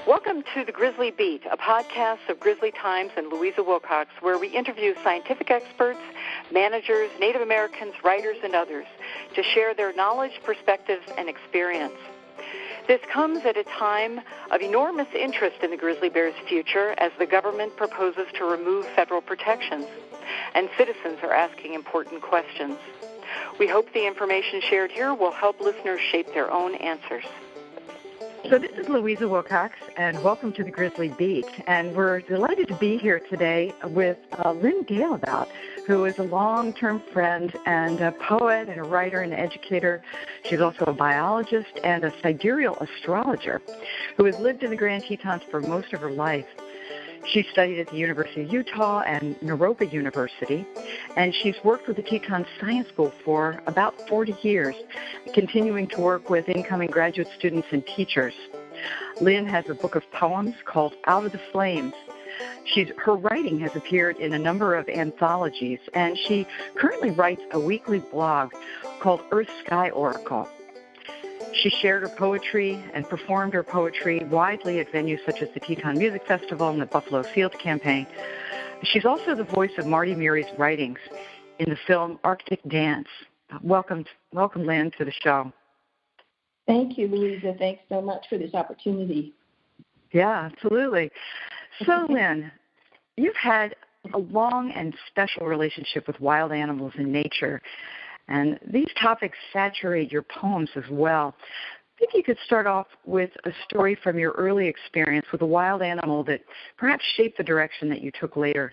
Welcome to the Grizzly Beat, a podcast of Grizzly Times and Louisa Wilcox, where we interview scientific experts, managers, Native Americans, writers, and others to share their knowledge, perspectives, and experience. This comes at a time of enormous interest in the grizzly bear's future as the government proposes to remove federal protections, and citizens are asking important questions. We hope the information shared here will help listeners shape their own answers. So this is Louisa Wilcox, and welcome to the Grizzly Beat. And we're delighted to be here today with Lyn Dalebout, who is a long-term friend and a poet and a writer and an educator. She's also a biologist and a sidereal astrologer who has lived in the Grand Tetons for most of her life. She studied at the University of Utah and Naropa University, and she's worked with the Teton Science School for about 40 years, continuing to work with incoming graduate students and teachers. Lyn has a book of poems called Out of the Flames. Her writing has appeared in a number of anthologies, and she currently writes a weekly blog called Earth Sky Oracle. She shared her poetry and performed her poetry widely at venues such as the Teton Music Festival and the Buffalo Field Campaign. She's also the voice of Marty Murray's writings in the film Arctic Dance. Welcome, Lyn, to the show. Thank you, Louisa. Thanks so much for this opportunity. Yeah, absolutely. So, Lyn, you've had a long and special relationship with wild animals and nature, and these topics saturate your poems as well. Maybe you could start off with a story from your early experience with a wild animal that perhaps shaped the direction that you took later.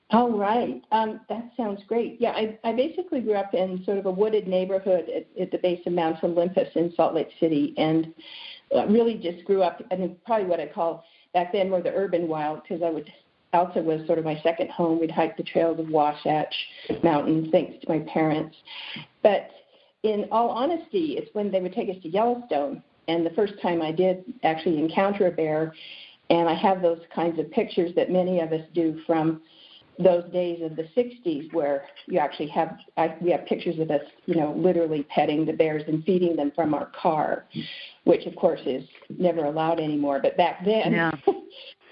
All right. That sounds great. Yeah, I basically grew up in sort of a wooded neighborhood at the base of Mount Olympus in Salt Lake City, and really just grew up in probably what I call back then more the urban wild, because Alta was sort of my second home. We'd hike the trails of Wasatch Mountain, thanks to my parents. But in all honesty, it's when they would take us to Yellowstone. And the first time I did actually encounter a bear, and I have those kinds of pictures that many of us do from those days of the 60s, where you actually we have pictures of us, literally petting the bears and feeding them from our car, which of course is never allowed anymore. But back then, yeah.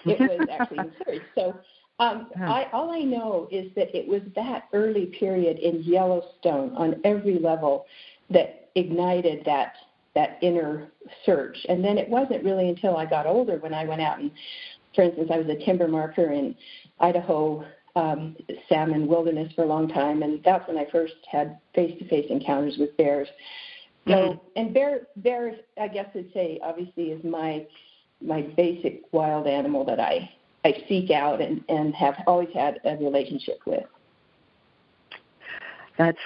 It was actually encouraged. So all I know is that it was that early period in Yellowstone on every level that ignited that inner search. And then it wasn't really until I got older when I went out and, for instance, I was a timber marker in Idaho salmon wilderness for a long time, and that's when I first had face-to-face encounters with bears. So, and bear, I guess I'd say, obviously, is my basic wild animal that I seek out and have always had a relationship with. That's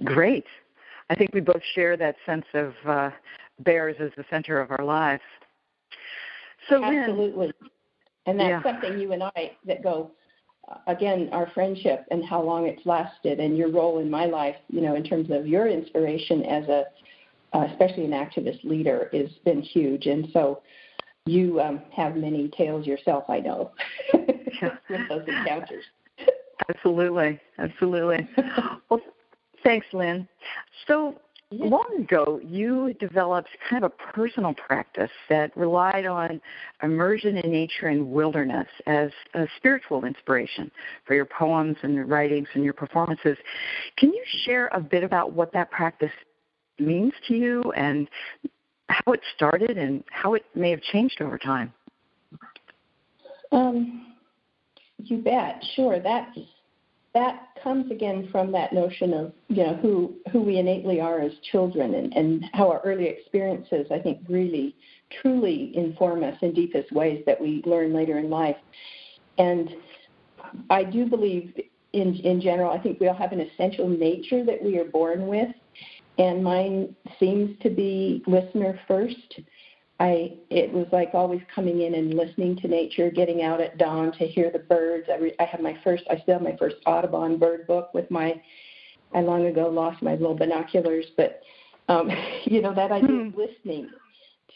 great. I think we both share that sense of bears as the center of our lives. So absolutely. And that's something you and I that go, again, our friendship and how long it's lasted and your role in my life, in terms of your inspiration as especially an activist leader, has been huge. And so you have many tales yourself, I know, with those encounters. Absolutely. Well, thanks, Lyn. So long ago, you developed kind of a personal practice that relied on immersion in nature and wilderness as a spiritual inspiration for your poems and your writings and your performances. Can you share a bit about what that practice means to you and how it started and how it may have changed over time? You bet. Sure. That comes again from that notion of, who we innately are as children and how our early experiences, I think, really, truly inform us in deepest ways that we learn later in life. And I do believe in general, I think we all have an essential nature that we are born with. And mine seems to be listener first. It was like always coming in and listening to nature, getting out at dawn to hear the birds. I still have my first Audubon bird book I long ago lost my little binoculars, but that idea of listening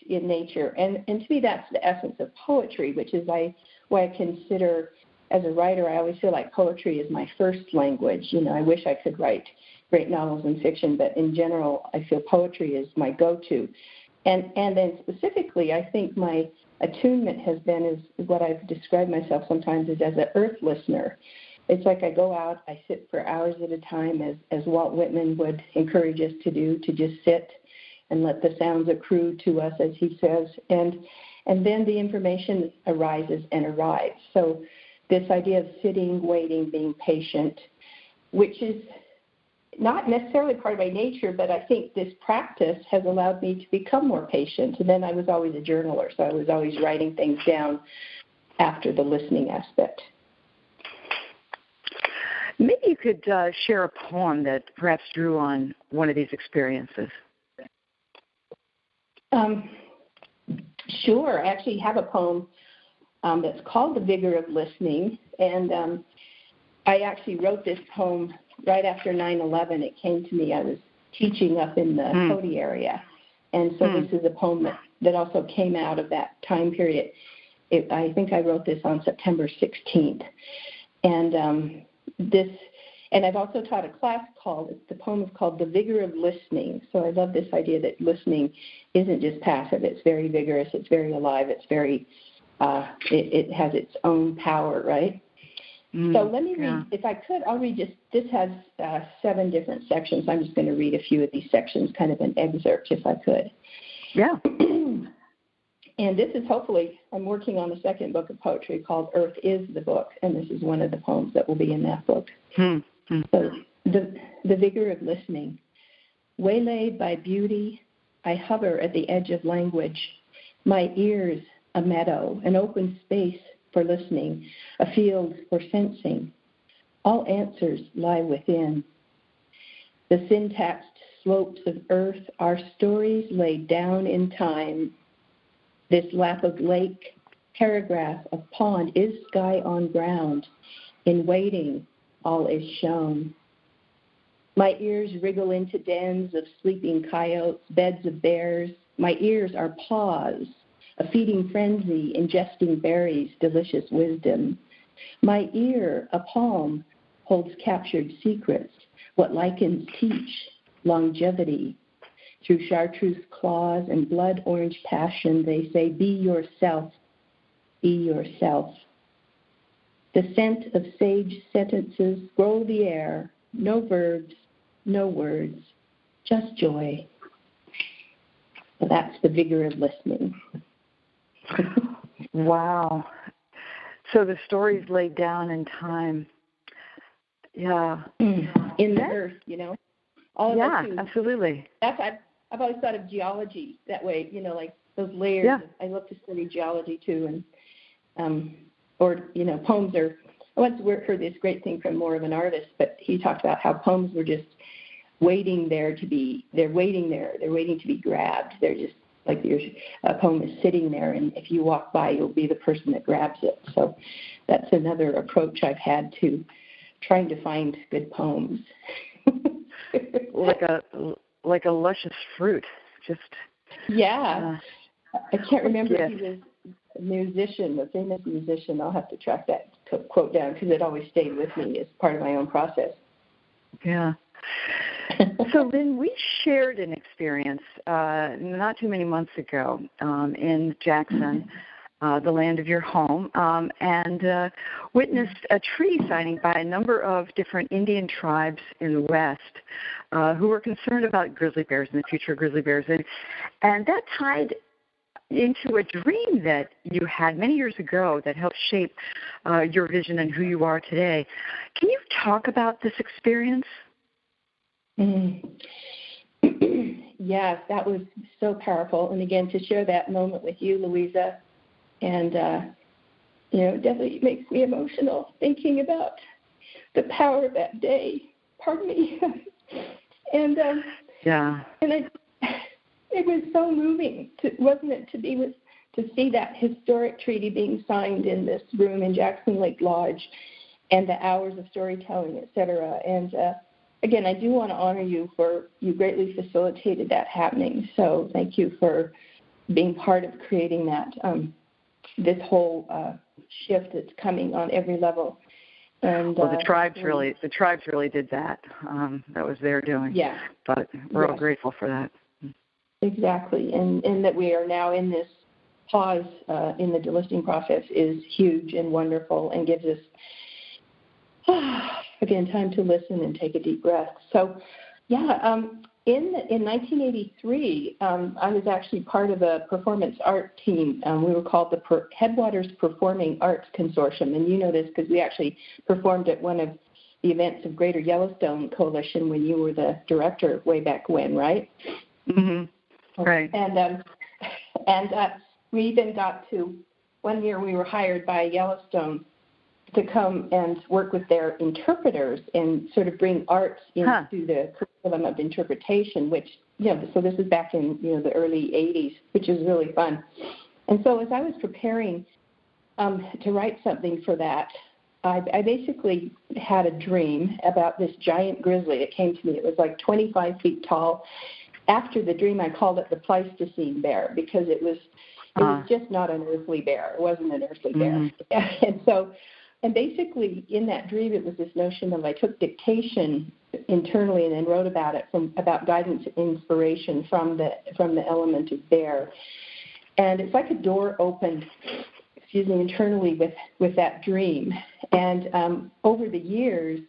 in nature. And to me, that's the essence of poetry, which is why I consider, as a writer, I always feel like poetry is my first language. I wish I could write great novels and fiction, but in general, I feel poetry is my go-to. And then specifically, I think my attunement has been is what I've described myself sometimes as an earth listener. It's like I go out, I sit for hours at a time, as Walt Whitman would encourage us to do, to just sit and let the sounds accrue to us, as he says, and then the information arises and arrives. So this idea of sitting, waiting, being patient, which is not necessarily part of my nature, but I think this practice has allowed me to become more patient. And then I was always a journaler, so I was always writing things down after the listening aspect. Maybe you could share a poem that perhaps drew on one of these experiences. Sure. I actually have a poem that's called The Vigor of Listening, and I actually wrote this poem right after 9/11. It came to me. I was teaching up in the Cody area, and so this is a poem that also came out of that time period. I think I wrote this on September 16th, and and I've also taught a class the poem is called The Vigor of Listening. So I love this idea that listening isn't just passive. It's very vigorous. It's very alive. It's very, it has its own power, right? So let me read, if I could, I'll read this has 7 different sections. I'm just going to read a few of these sections, kind of an excerpt if I could. Yeah. And this is hopefully, I'm working on the second book of poetry called Earth is the Book, and this is one of the poems that will be in that book. So the Vigor of Listening. Waylaid by beauty, I hover at the edge of language. My ears, a meadow, an open space for listening, a field for sensing. All answers lie within. The syntaxed slopes of earth are stories laid down in time. This lap of lake, paragraph of pond is sky on ground. In waiting, all is shown. My ears wriggle into dens of sleeping coyotes, beds of bears. My ears are paws, a feeding frenzy, ingesting berries, delicious wisdom. My ear, a palm, holds captured secrets, what lichens teach, longevity. Through chartreuse claws and blood orange passion, they say, be yourself, be yourself. The scent of sage sentences scroll the air, no verbs, no words, just joy. So that's the vigor of listening. Wow. So the story's laid down in time. Yeah. In the earth, All of yeah, that too. Absolutely. I've always thought of geology that way, like those layers. Yeah. I love to study geology too, and poems are. I once heard this great thing from more of an artist, but he talked about how poems were just waiting there to be. They're waiting there. They're waiting to be grabbed. They're just like a poem is sitting there, and if you walk by, you'll be the person that grabs it. So that's another approach I've had to trying to find good poems. like a luscious fruit, just. Yeah. I can't remember if he was a musician, a famous musician. I'll have to track that quote down because it always stayed with me as part of my own process. Yeah. So, Lyn, we shared an experience not too many months ago in Jackson, the land of your home, and witnessed a treaty signing by a number of different Indian tribes in the West who were concerned about grizzly bears and the future of grizzly bears. And that tied into a dream that you had many years ago that helped shape your vision and who you are today. Can you talk about this experience? Yes, that was so powerful. And again, to share that moment with you, Louisa, and it definitely makes me emotional thinking about the power of that day. Pardon me. And it was so moving, wasn't it, to see that historic treaty being signed in this room in Jackson Lake Lodge, and the hours of storytelling, et cetera. And again, I do want to honor you for you greatly facilitated that happening. So thank you for being part of creating that this whole shift that's coming on every level. And the tribes really did that. That was their doing. Yeah. But we're all grateful for that. Exactly. And that we are now in this pause in the delisting process is huge and wonderful and gives us, again, time to listen and take a deep breath. So, yeah, in 1983, I was actually part of a performance art team. We were called the Headwaters Performing Arts Consortium, and you know this because we actually performed at one of the events of Greater Yellowstone Coalition when you were the director way back when, right? Mm-hmm. Right. And we even got to, one year we were hired by Yellowstone to come and work with their interpreters and sort of bring arts into the curriculum of interpretation, which, so this is back in, the early 80s, which is really fun. And so as I was preparing to write something for that, I basically had a dream about this giant grizzly. It came to me. It was like 25 feet tall. After the dream, I called it the Pleistocene bear because it was just not an earthly bear. It wasn't an earthly bear. And basically in that dream, it was this notion of I took dictation internally and then wrote about it, about guidance and inspiration from the element of bear. And it's like a door opened, internally with that dream. And over the years,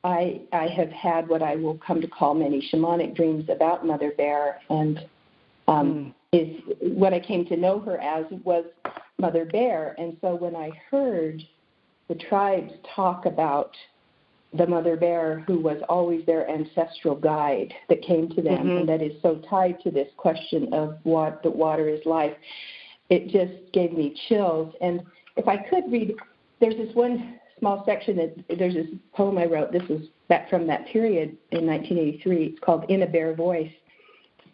I have had what I will come to call many shamanic dreams about Mother Bear, and is what I came to know her as was Mother Bear. And so when I heard the tribes talk about the Mother Bear who was always their ancestral guide that came to them, and that is so tied to this question of what the water is life, it just gave me chills. And if I could read, there's this one small section there's this poem I wrote. This was back from that period in 1983. It's called In a Bare Voice.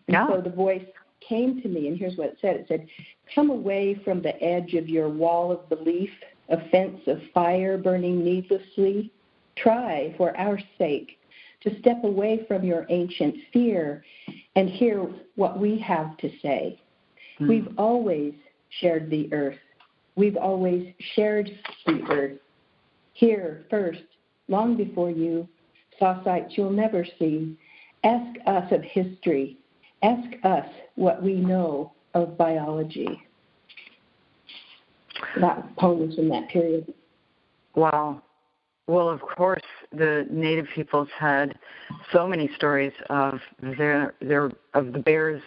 And so the voice came to me, and here's what it said. It said, "Come away from the edge of your wall of belief, a fence of fire burning needlessly. Try, for our sake, to step away from your ancient fear and hear what we have to say. We've always shared the earth. We've always shared the earth. Here first, long before you saw sights you'll never see. Ask us of history. Ask us what we know of biology." That poem was from that period. Wow. Well, of course, the Native peoples had so many stories of of the bears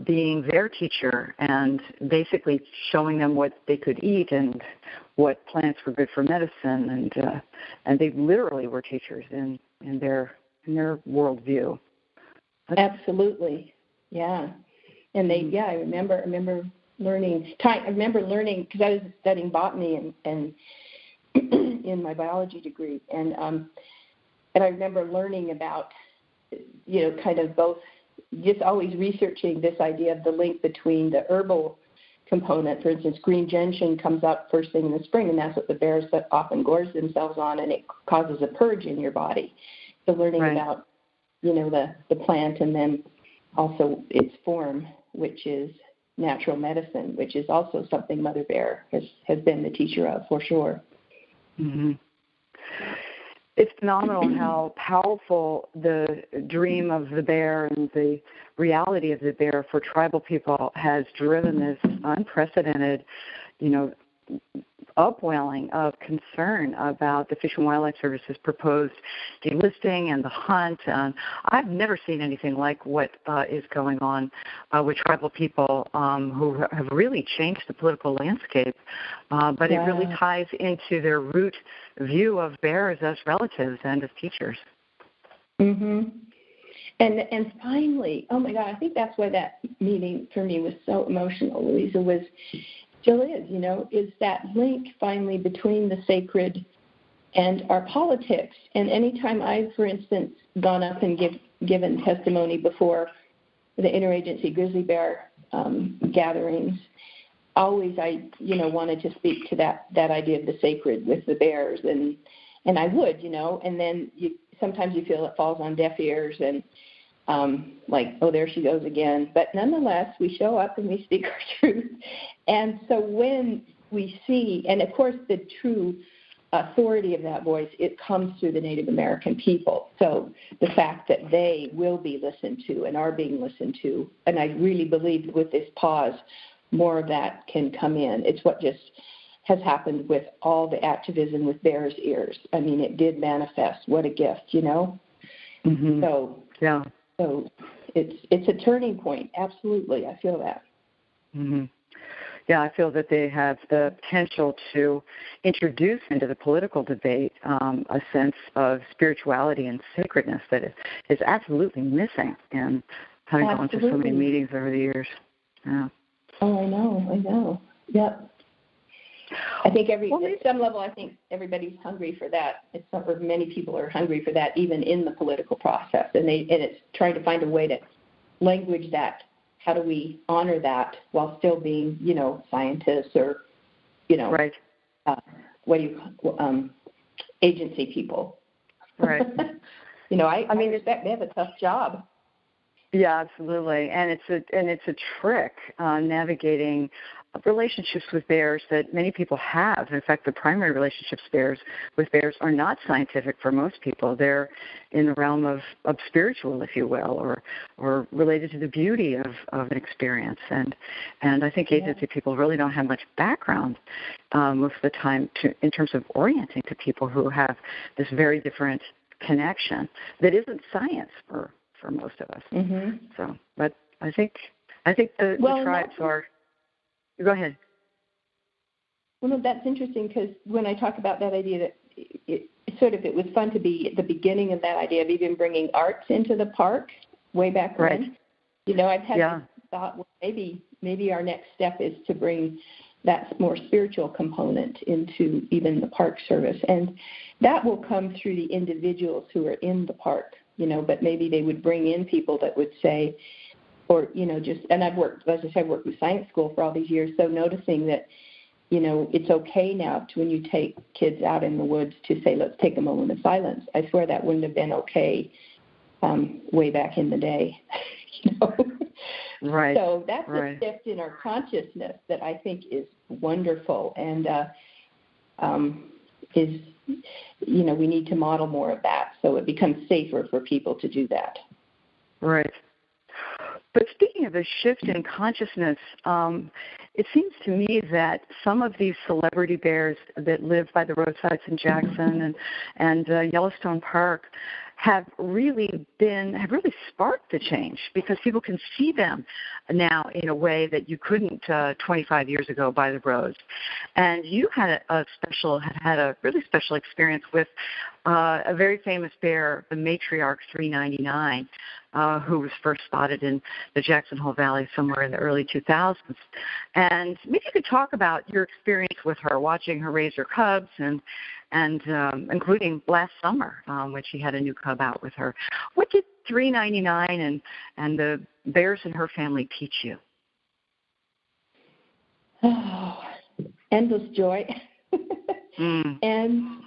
being their teacher and basically showing them what they could eat and what plants were good for medicine, and they literally were teachers in their worldview. Absolutely, yeah. And I remember learning. I remember learning because I was studying botany and in my biology degree, and I remember learning about kind of both, just always researching this idea of the link between the herbal component. For instance, green gentian comes up first thing in the spring, and that's what the bears often gorge themselves on, and it causes a purge in your body. So learning about the plant, and then also its form, which is natural medicine, which is also something Mother Bear has been the teacher of, for sure. Mm-hmm. It's phenomenal how powerful the dream of the bear and the reality of the bear for tribal people has driven this unprecedented, upwelling of concern about the Fish and Wildlife Service's proposed delisting and the hunt. I've never seen anything like what is going on with tribal people who have really changed the political landscape, but it really ties into their root view of bears as relatives and as teachers. Mm-hmm. And finally, oh my God, I think that's why that meeting for me was so emotional, Louisa, still is, is that link finally between the sacred and our politics. And anytime I've, for instance, gone up and given testimony before the interagency grizzly bear gatherings, always I, wanted to speak to that idea of the sacred with the bears, and I would, and then sometimes you feel it falls on deaf ears and like, oh, there she goes again. But nonetheless, we show up and we speak our truth. And so when we see, and of course the true authority of that voice, it comes through the Native American people. So the fact that they will be listened to and are being listened to, and I really believe with this pause, more of that can come in. It's what just has happened with all the activism with Bears Ears. I mean, it did manifest. What a gift, you know? Mm-hmm. So it's a turning point. Absolutely. I feel that. Mm-hmm. Yeah, I feel that they have the potential to introduce into the political debate a sense of spirituality and sacredness that is absolutely missing in having gone to so many meetings over the years. Yeah. Oh, I know. Yep. I think at some level, I think everybody's hungry for that. Or many people are hungry for that, even in the political process, and it's trying to find a way to language that. How do we honor that while still being, scientists or, right? Agency people? Right. I respect they have a tough job. Yeah, absolutely, and it's a trick navigating relationships with bears that many people have. In fact, the primary relationships with bears are not scientific for most people. They're in the realm of spiritual, if you will, or related to the beauty of an experience. And I think agency people really don't have much background most of the time in terms of orienting to people who have this very different connection that isn't science for most of us. Mm-hmm. So, but I think the tribes are. Go ahead. Well, no, that's interesting because when I talk about that idea that it was fun to be at the beginning of that idea of even bringing arts into the park way back when. I've had this thought, well, maybe our next step is to bring that more spiritual component into even the park service. And that will come through the individuals who are in the park, but maybe they would bring in people that would say, or, and I've worked with science school for all these years, so noticing that, it's okay now when you take kids out in the woods to say, let's take a moment of silence. I swear that wouldn't have been okay way back in the day, Right. So that's a shift in our consciousness that I think is wonderful and we need to model more of that so it becomes safer for people to do that. Right. But speaking of a shift in consciousness, it seems to me that some of these celebrity bears that live by the roadsides in Jackson and Yellowstone Park have really sparked the change because people can see them now in a way that you couldn't 25 years ago by the roads. And you had a really special experience with a very famous bear, the matriarch 399, who was first spotted in the Jackson Hole Valley somewhere in the early 2000s. And maybe you could talk about your experience with her, watching her raise her cubs, and including last summer when she had a new cub out with her. What did 399 and the bears in her family teach you? Oh, endless joy and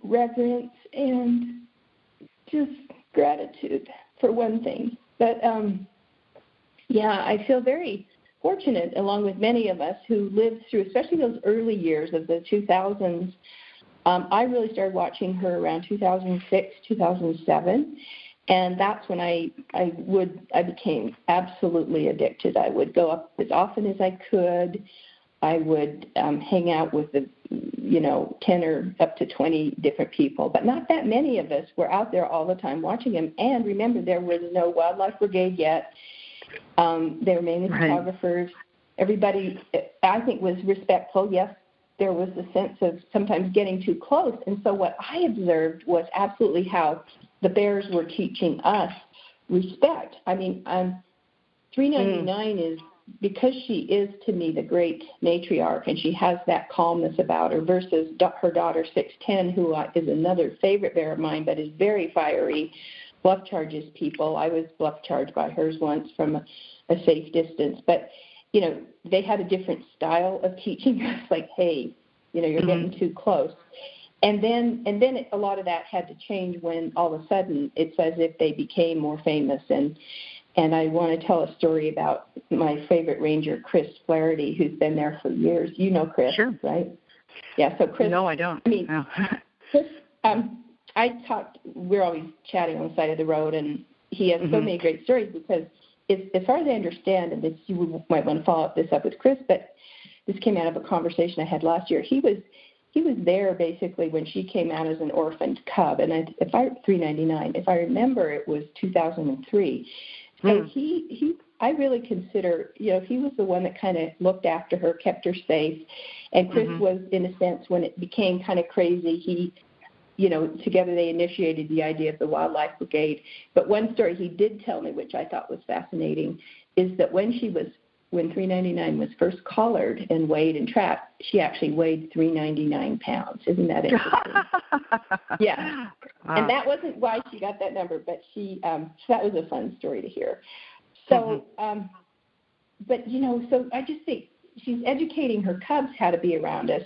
reverence and just gratitude for one thing. But I feel very fortunate, along with many of us who lived through, especially those early years of the 2000s. I really started watching her around 2006, 2007, and that's when I became absolutely addicted. I would go up as often as I could. I would hang out with 10 or up to 20 different people, but not that many of us were out there all the time watching them. And remember, there was no wildlife brigade yet. They were mainly photographers. Everybody, I think, was respectful. Yes, there was a sense of sometimes getting too close. And so what I observed was absolutely how the bears were teaching us respect. I mean, 399 is, because she is to me the great matriarch and she has that calmness about her versus her daughter 610, who is another favorite bear of mine but is very fiery, bluff charges people. I was bluff charged by hers once from a safe distance. But, they had a different style of teaching us, like, hey, you're getting too close. And then a lot of that had to change when all of a sudden it's as if they became more famous. And I want to tell a story about my favorite ranger, Chris Flaherty, who's been there for years. You know Chris, sure. right? Yeah, so Chris... No, I don't. I mean, no. Chris, we're always chatting on the side of the road, and he has so many great stories because, as far as I understand, and this, you might want to follow this up with Chris, but this came out of a conversation I had last year. He was there basically when she came out as an orphaned cub, and $3.99. If I remember, it was 2003. So I really consider, he was the one that kind of looked after her, kept her safe, and Chris was, in a sense, when it became kind of crazy, together they initiated the idea of the Wildlife Brigade. But one story he did tell me, which I thought was fascinating, is that when 399 was first collared and weighed and trapped, she actually weighed 399 pounds. Isn't that interesting? Yeah. Wow. And that wasn't why she got that number, but that was a fun story to hear. So, but, so I just think she's educating her cubs how to be around us.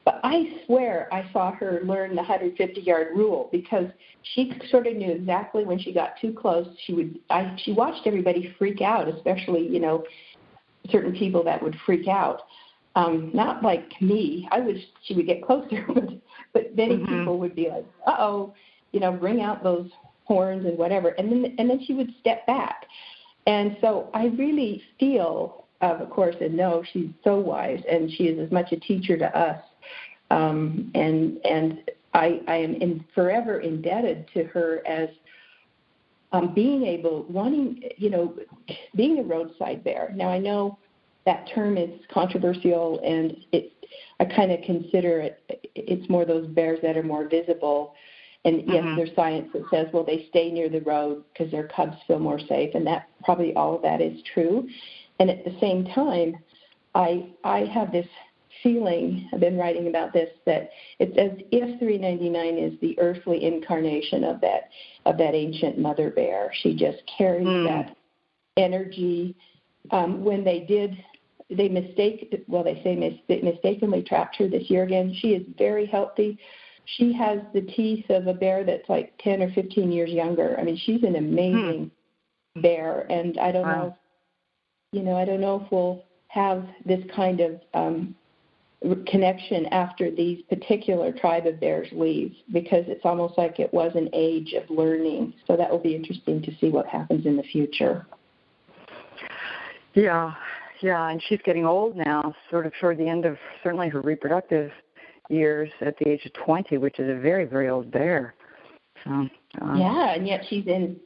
But I swear I saw her learn the 150-yard rule because she sort of knew exactly when she got too close. She watched everybody freak out, especially, certain people that would freak out. Not like me. I wish she would get closer, but many people would be like, uh-oh, bring out those horns and whatever. And then she would step back. And so I really feel, of course, and know she's so wise, and she is as much a teacher to us. And I am forever indebted to her as being a roadside bear. Now, I know that term is controversial, and I kind of consider it's more those bears that are more visible. And yes, there's science that says, well, they stay near the road because their cubs feel more safe, and that probably all of that is true. And at the same time, I have this feeling, I've been writing about this, that it's as if 399 is the earthly incarnation of that ancient mother bear. She just carries that energy. When they mistakenly trapped her this year again. She is very healthy. She has the teeth of a bear that's like 10 or 15 years younger. I mean, she's an amazing bear, and I don't know, I don't know if we'll have this kind of connection after these particular tribe of bears leave, because it's almost like it was an age of learning. So that will be interesting to see what happens in the future. Yeah, and she's getting old now, sort of toward the end of certainly her reproductive years at the age of 20, which is a very, very old bear. So yeah, and yet she's in,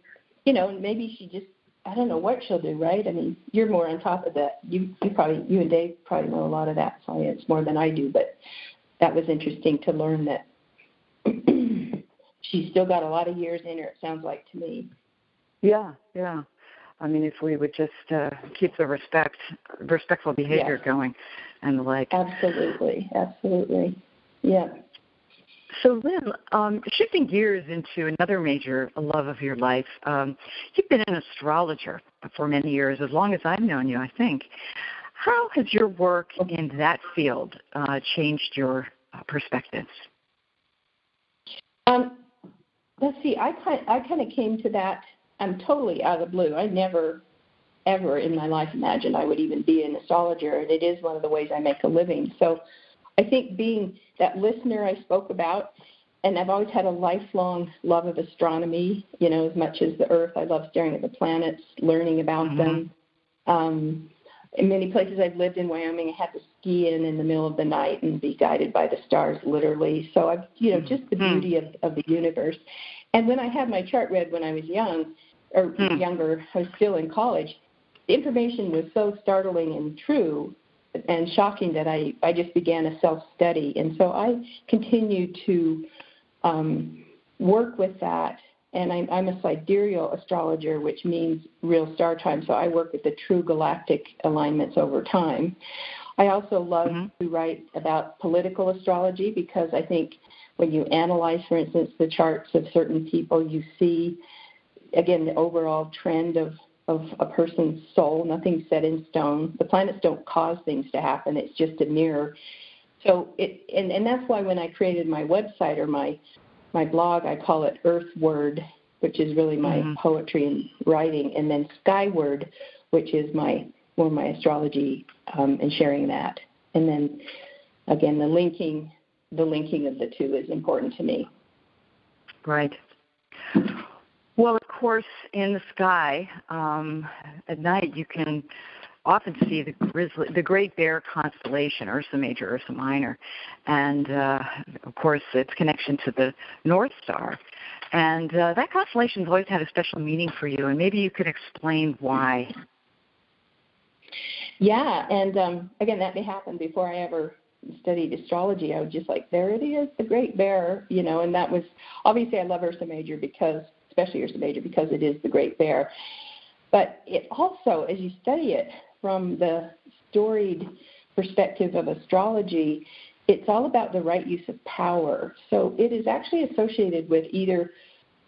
maybe she just, I don't know what she'll do, right? I mean, you're more on top of that. You and Dave probably know a lot of that science more than I do, but that was interesting to learn that she's still got a lot of years in her, it sounds like to me. Yeah. I mean, if we would just keep the respectful behavior going and the like. Absolutely. Yeah. So, Lyn, shifting gears into another major love of your life, you've been an astrologer for many years, as long as I've known you, I think. How has your work in that field changed your perspectives? Let's see. I kind of came to that. I'm totally out of the blue. I never, ever in my life imagined I would even be an astrologer, and it is one of the ways I make a living. So I think being that listener I spoke about, and I've always had a lifelong love of astronomy, as much as the Earth. I love staring at the planets, learning about them. In many places I've lived in Wyoming, I had to ski in the middle of the night and be guided by the stars, literally. So I've, just the beauty of the universe. And when I had my chart read when I was younger, I was still in college, the information was so startling and true and shocking that I just began a self-study. And so I continued to work with that. And I'm a sidereal astrologer, which means real star time. So I work with the true galactic alignments over time. I also love to write about political astrology, because I think when you analyze, for instance, the charts of certain people, you see, again, the overall trend of a person's soul. Nothing's set in stone. The planets don't cause things to happen. It's just a mirror. So and that's why when I created my website or my blog, I call it Earthward, which is really my poetry and writing, and then Skyward, which is more my astrology and sharing that. And then again, the linking of the two is important to me. Right. Well, of course, in the sky at night, you can often see the Grizzly, the Great Bear constellation, Ursa Major, Ursa Minor, and of course, its connection to the North Star. And that constellation has always had a special meaning for you, and maybe you could explain why. Yeah, and again, that may happen before I ever studied astrology. I was just like, there it is, the Great Bear, and that was, obviously I love Ursa Major especially Ursa Major, because it is the Great Bear. But it also, as you study it from the storied perspective of astrology, it's all about the right use of power. So it is actually associated with either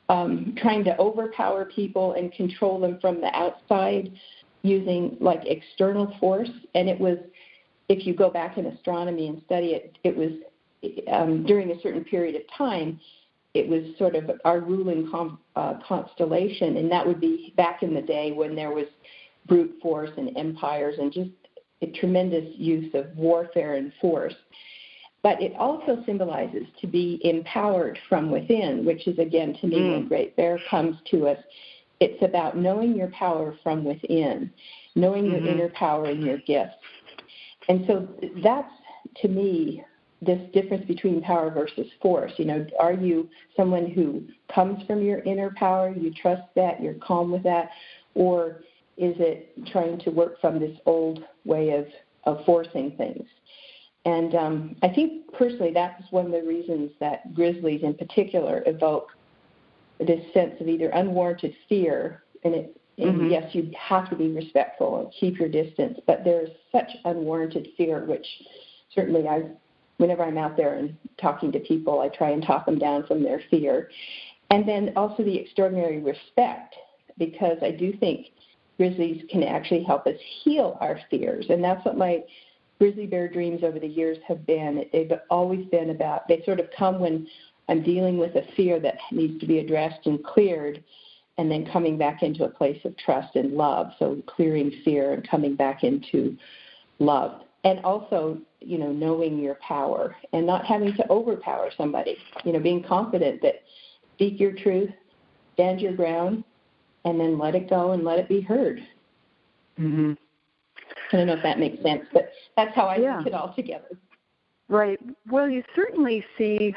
trying to overpower people and control them from the outside using like external force. And it was, if you go back in astronomy and study it, it was during a certain period of time, it was sort of our ruling constellation, and that would be back in the day when there was brute force and empires and just a tremendous use of warfare and force. But it also symbolizes to be empowered from within, which is, again, to me, when Great Bear comes to us, it's about knowing your power from within, knowing your inner power and your gifts. And so that's, to me, this difference between power versus force. Are you someone who comes from your inner power, you trust that, you're calm with that, or is it trying to work from this old way of forcing things? And I think personally that's one of the reasons that Grizzlies in particular evoke this sense of either unwarranted fear, and yes, you have to be respectful and keep your distance, but there's such unwarranted fear, which certainly whenever I'm out there and talking to people, I try and talk them down from their fear. And then also the extraordinary respect, because I do think Grizzlies can actually help us heal our fears. And that's what my Grizzly Bear dreams over the years have been. They've always been about, they sort of come when I'm dealing with a fear that needs to be addressed and cleared, and then coming back into a place of trust and love. So clearing fear and coming back into love. And also, knowing your power and not having to overpower somebody, being confident that speak your truth, stand your ground, and then let it go and let it be heard. I don't know if that makes sense, but that's how I put it all together. Right. Well, you certainly see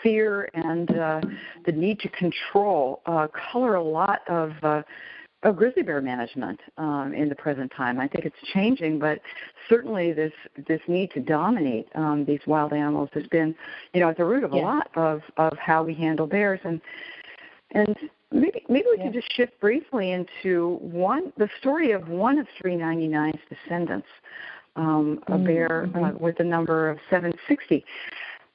fear and the need to control color a lot of grizzly bear management in the present time. I think it's changing, but certainly this need to dominate these wild animals has been, at the root of a lot of how we handle bears. And maybe we could just shift briefly into the story of one of 399's descendants, a bear with the number of 760.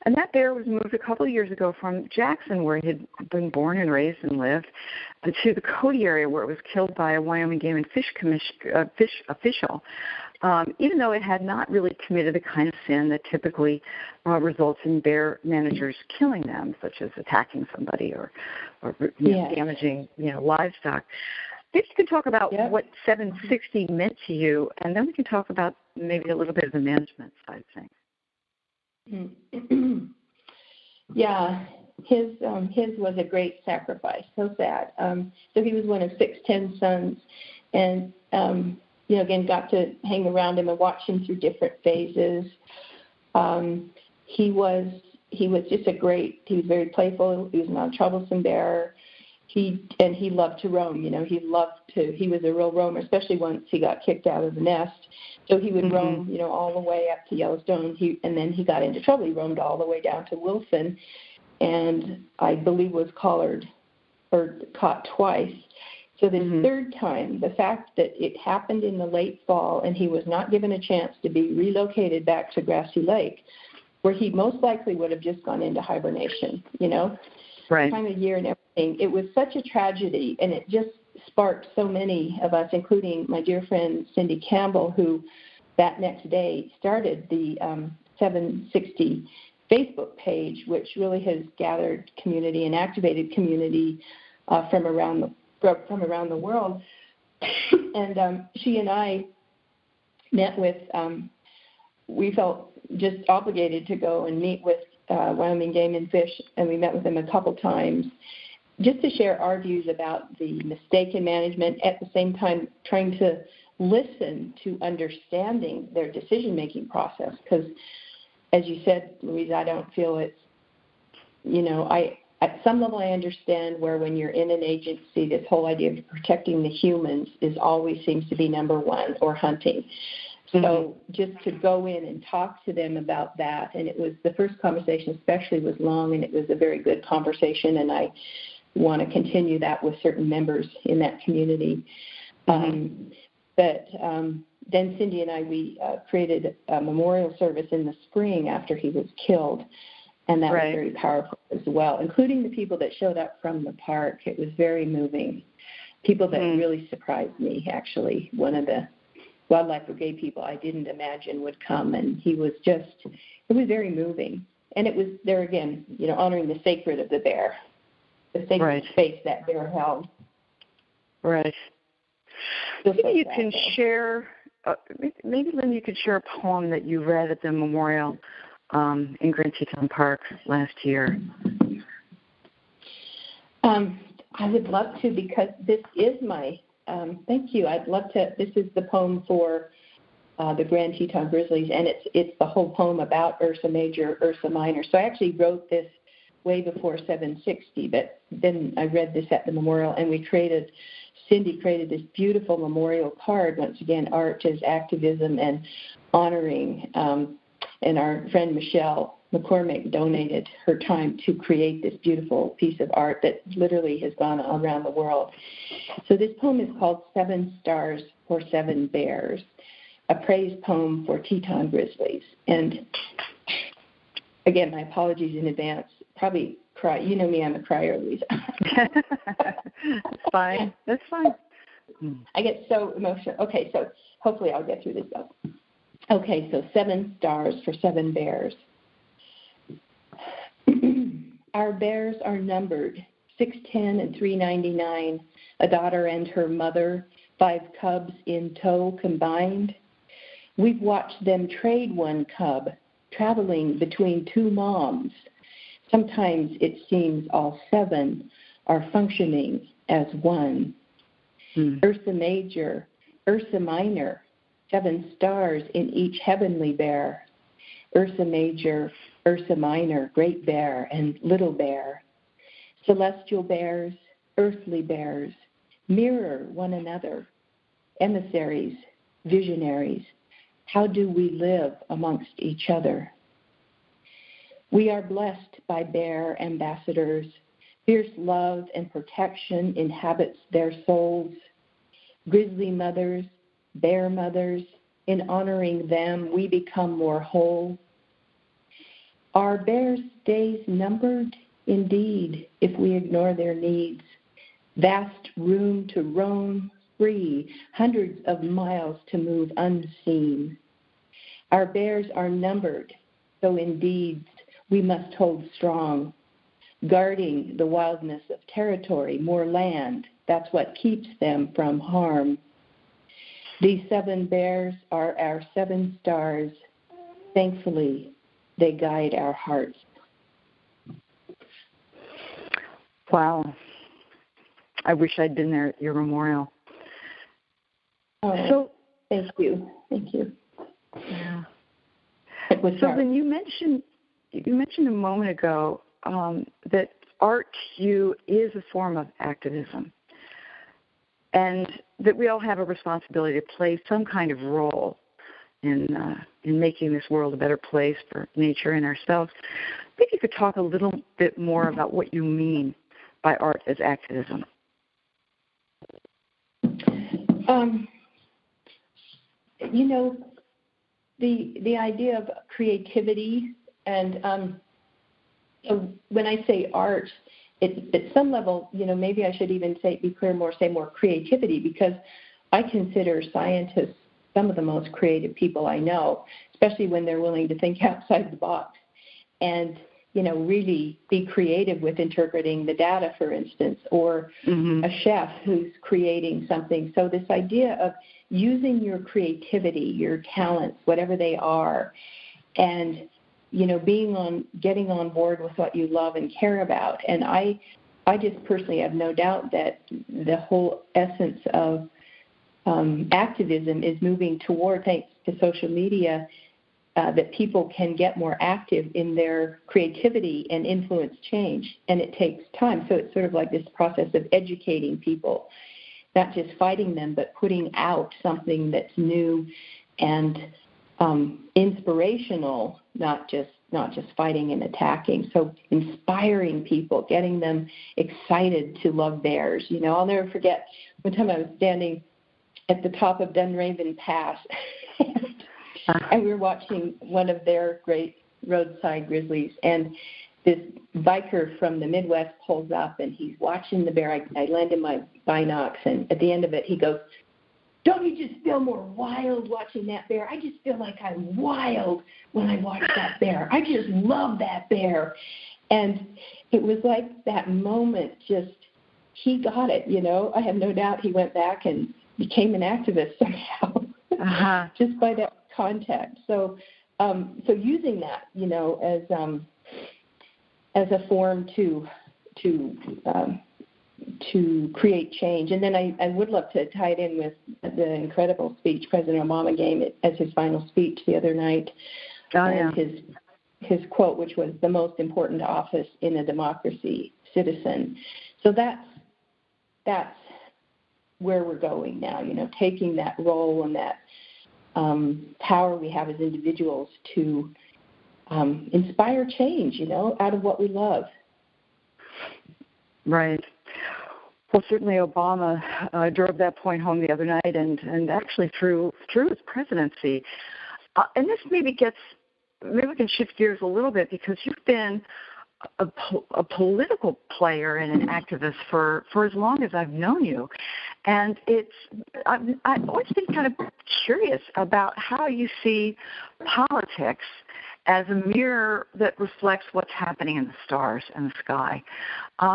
And that bear was moved a couple of years ago from Jackson, where he had been born and raised and lived, to the Cody area, where it was killed by a Wyoming Game and Fish official, even though it had not really committed the kind of sin that typically results in bear managers killing them, such as attacking somebody or damaging livestock. Maybe you can talk about what 760 meant to you, and then we can talk about maybe a little bit of the management side of things. His was a great sacrifice. So sad. So he was one of 10 sons, and again got to hang around him and watch him through different phases. He was just he was very playful. He was not a troublesome bear. He loved to roam. He was a real roamer, especially once he got kicked out of the nest. So he would roam, all the way up to Yellowstone. And then he got into trouble. He roamed all the way down to Wilson, and I believe was collared or caught twice. So the third time, the fact that it happened in the late fall and he was not given a chance to be relocated back to Grassy Lake, where he most likely would have just gone into hibernation, right. Time of year and everything. It was such a tragedy, and it just sparked so many of us, including my dear friend Cindy Campbell, who that next day started the 760 Facebook page, which really has gathered community and activated community from around the world. And she and I met with we felt just obligated to go and meet with Wyoming Game and Fish, and we met with them a couple times just to share our views about the mistake in management, at the same time trying to listen to understanding their decision-making process. Because, as you said, Louise, I don't feel it's, at some level I understand where when you're in an agency, this whole idea of protecting the humans always seems to be number one, or hunting. So just to go in and talk to them about that, and it was the first conversation especially was long, and it was a very good conversation, and I want to continue that with certain members in that community. But then Cindy and I, we created a memorial service in the spring after he was killed, and that was very powerful as well, including the people that showed up from the park. It was very moving. People that really surprised me, actually. One of the wildlife brigade people I didn't imagine would come, and he was it was very moving. And it was, there again, honoring the sacred of the bear, the sacred space that bear held. Right. Maybe you can share, maybe Lyn, you could share a poem that you read at the memorial in Grand Teton Park last year. I would love to, because this is my, thank you. I'd love to, this is the poem for the Grand Teton Grizzlies, and it's the whole poem about Ursa Major, Ursa Minor. So I actually wrote this way before 760, but then I read this at the memorial, and Cindy created this beautiful memorial card, once again, art as activism and honoring, and our friend Michelle McCormick donated her time to create this beautiful piece of art that literally has gone around the world. So this poem is called 7 Stars for 7 Bears, a praise poem for Teton Grizzlies. And again, my apologies in advance. Probably cry. You know me, I'm a crier, Louise. That's fine. That's fine. I get so emotional. Okay, so hopefully I'll get through this though. Okay, so 7 stars for 7 bears. Our bears are numbered, 610 and 399, a daughter and her mother, 5 cubs in tow combined. We've watched them trade one cub, traveling between 2 moms. Sometimes it seems all 7 are functioning as one. Ursa Major, Ursa Minor, 7 stars in each heavenly bear. Ursa Major, Ursa Minor, great bear and little bear. Celestial bears, earthly bears, mirror one another. Emissaries, visionaries, how do we live amongst each other? We are blessed by bear ambassadors. Fierce love and protection inhabits their souls. Grizzly mothers, bear mothers, in honoring them, we become more whole. Are bears' days numbered? Indeed, if we ignore their needs. Vast room to roam free, hundreds of miles to move unseen. Our bears are numbered, so indeed we must hold strong. Guarding the wildness of territory, more land, that's what keeps them from harm. These 7 bears are our 7 stars. Thankfully, they guide our hearts. Wow. I wish I'd been there at your memorial. Oh, thank you. Thank you. Yeah. So then you mentioned a moment ago that art to you is a form of activism, and that we all have a responsibility to play some kind of role in making this world a better place for nature and ourselves. Maybe you could talk a little bit more about what you mean by art as activism. The idea of creativity, and so when I say art, at some level, maybe I should even say more creativity, because I consider scientists some of the most creative people I know, especially when they're willing to think outside the box. And really be creative with interpreting the data, for instance, or a chef who's creating something. So this idea of using your creativity, your talents, whatever they are, and, getting on board with what you love and care about. And I just personally have no doubt that the whole essence of activism is moving toward, thanks to social media, that people can get more active in their creativity and influence change. And it takes time. So it's sort of like this process of educating people, not just fighting them, but putting out something that's new and inspirational, not just fighting and attacking. So inspiring people, getting them excited to love bears. I'll never forget one time I was standing at the top of Dunraven Pass, and we were watching one of their great roadside grizzlies, and this biker from the Midwest pulls up, and he's watching the bear. I lend him my binocs, and at the end of it, he goes, "Don't you just feel more wild watching that bear? I just feel like I'm wild when I watch that bear. I just love that bear." And it was like that moment, just, he got it, I have no doubt he went back and became an activist somehow, just by that contact. So using that, as a form to create change. And then I would love to tie it in with the incredible speech President Obama gave as his final speech the other night. And his quote, which was, "The most important office in a democracy, citizen." So that's where we're going now, taking that role and that power we have as individuals to inspire change, out of what we love. Right. Well, certainly Obama drove that point home the other night, and actually through his presidency. And this maybe we can shift gears a little bit, because you've been a political player and an activist for as long as I've known you. And I've always been kind of curious about how you see politics as a mirror that reflects what's happening in the stars and the sky.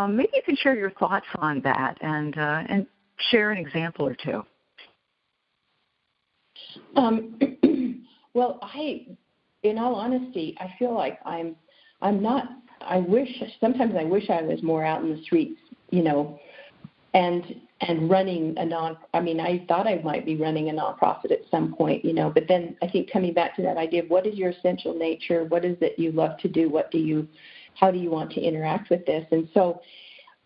Maybe you can share your thoughts on that and share an example or two. Well, in all honesty, I feel like I'm not. Sometimes I wish I was more out in the streets, and running I thought I might be running a nonprofit at some point, but then I think coming back to that idea of what is your essential nature, what is it you love to do, how do you want to interact with this? And so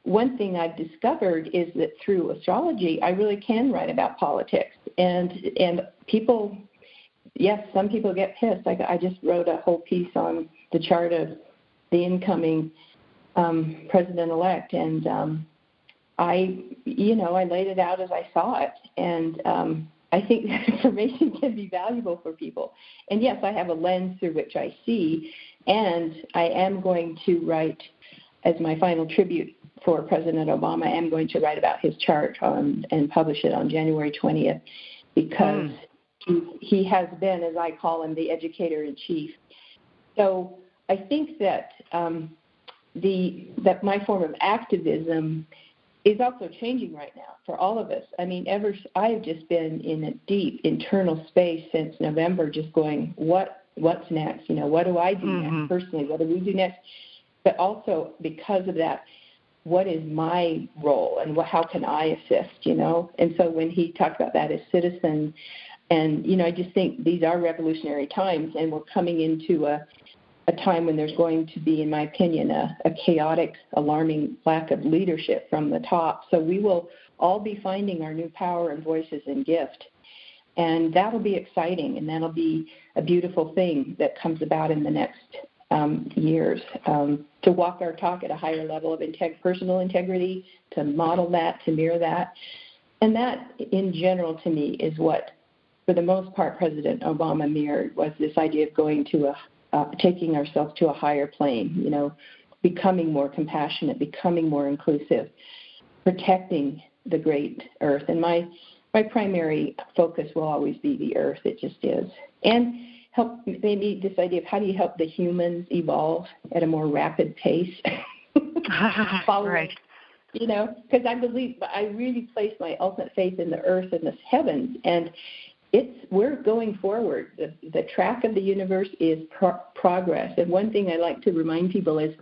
one thing I've discovered is that through astrology, I really can write about politics. And people, yes, some people get pissed. I just wrote a whole piece on the chart of the incoming president-elect, and I laid it out as I saw it, and I think that information can be valuable for people. And yes, I have a lens through which I see, and I am going to write, as my final tribute for President Obama, I am going to write about his chart and publish it on January 20th, because he has been, as I call him, the educator in chief. So I think that that my form of activism is also changing right now for all of us. I have just been in a deep internal space since November, just going, what's next? What do I do next personally? What do we do next? But also because of that, what is my role and how can I assist? And so when he talked about that as citizen, and I just think these are revolutionary times, and we're coming into a time when there's going to be, in my opinion, a chaotic, alarming lack of leadership from the top. So we will all be finding our new power and voices and gift. And that'll be exciting, and that'll be a beautiful thing that comes about in the next years, to walk our talk at a higher level of personal integrity, to model that, to mirror that. And that, in general, to me, is what, for the most part, President Obama mirrored, was this idea of going to taking ourselves to a higher plane, becoming more compassionate, becoming more inclusive, protecting the great earth. And my primary focus will always be the earth. It just is. And help maybe this idea of how do you help the humans evolve at a more rapid pace. Right. You know, because I really place my ultimate faith in the earth and the heavens, and we're going forward. The track of the universe is progress. And one thing I like to remind people is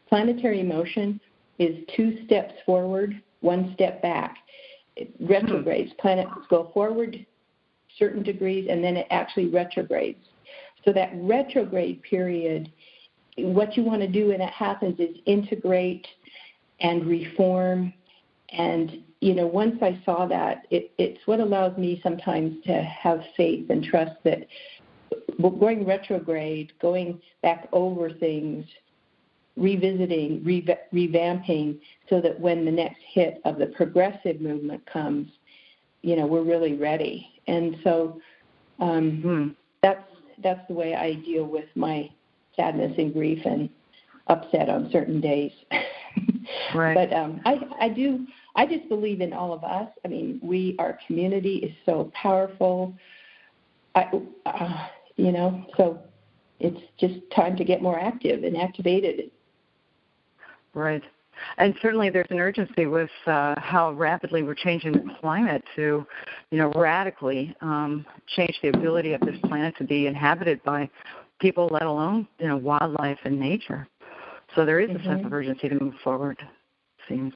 planetary motion is 2 steps forward, 1 step back. It retrogrades. Planets go forward certain degrees, and then it actually retrogrades. So that retrograde period, what you want to do when it happens is integrate and reform. And, you know, once I saw that, it's what allows me sometimes to have faith and trust that going retrograde, going back over things, revisiting, revamping, so that when the next hit of the progressive movement comes, you know, we're really ready. And so that's the way I deal with my sadness and grief and upset on certain days. Right. But I just believe in all of us. I mean, our community is so powerful. You know, so it's just time to get more active and activated. Right. And certainly there's an urgency with how rapidly we're changing the climate to, you know, radically change the ability of this planet to be inhabited by people, let alone, you know, wildlife and nature. So there is a sense of urgency to move forward, it seems.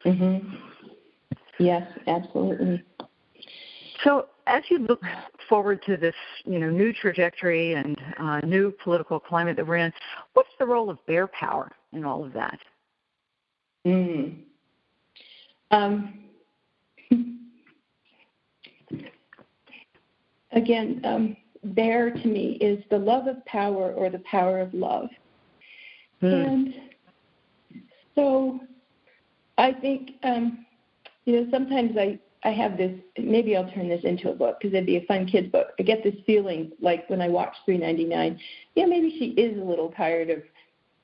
Yes, absolutely. So as you look forward to this, you know, new trajectory and new political climate that we're in, what's the role of bear power in all of that? Again, bear to me is the love of power or the power of love. And so I think, you know, sometimes I have this, maybe I'll turn this into a book because it'd be a fun kid's book. I get this feeling like when I watch 399, yeah, maybe she is a little tired of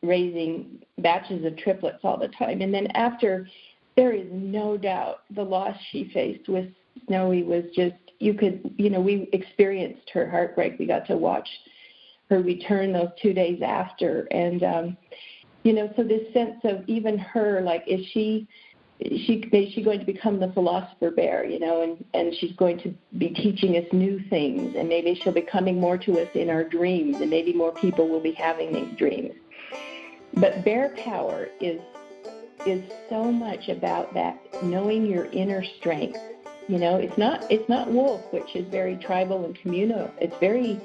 raising batches of triplets all the time. And then after, there is no doubt the loss she faced with Snowy was just, we experienced her heartbreak. We got to watch her return those 2 days after. And, you know, so this sense of even her, like, is she going to become the philosopher bear, you know, and she's going to be teaching us new things, and maybe she'll be coming more to us in our dreams, and maybe more people will be having these dreams. But bear power is so much about that, knowing your inner strength. You know, it's not wolf, which is very tribal and communal. It's very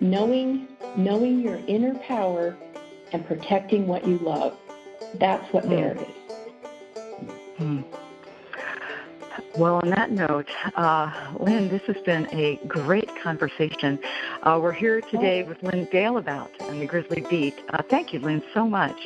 knowing your inner power and protecting what you love. That's what bear is. Well, on that note, Lyn, this has been a great conversation. We're here today with Lyn Dalebout on the Grizzly Beat. Thank you, Lyn, so much.